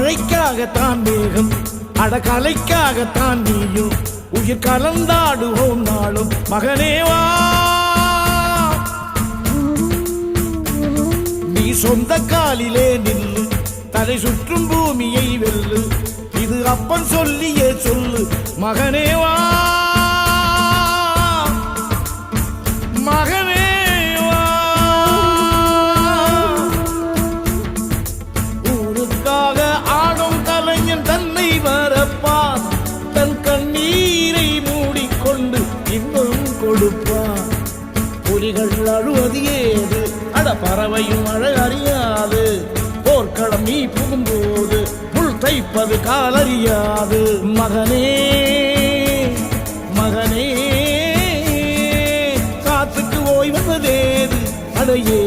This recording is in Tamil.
மழைக்காகத்தான் மேகம், அடகலைக்காகத்தான் நீயும். உயிர் கலந்தாடுவோம் நாளும் மகனேவா. நீ சொந்த காலிலே நில்லு, தலை சுற்றும் பூமியை வெல்லு. இது அப்பன் சொல்லியே சொல்லு மகனேவா. மகனேவா, ஊருக்காக ஆடும் கலைஞன் தன்னை வரப்பான். தன் கண்ணீரை மூடிக்கொண்டு இன்பம் கொடுப்பான். புலிகள் அழுவது ஏது, அட பறவையும் அழ அறியாது. போர்க்களம் நீ புகும்போது முள் தைப்பது காலறியாது. மகனே மகனே, காத்துக்கு ஓய்வதேது, அடையே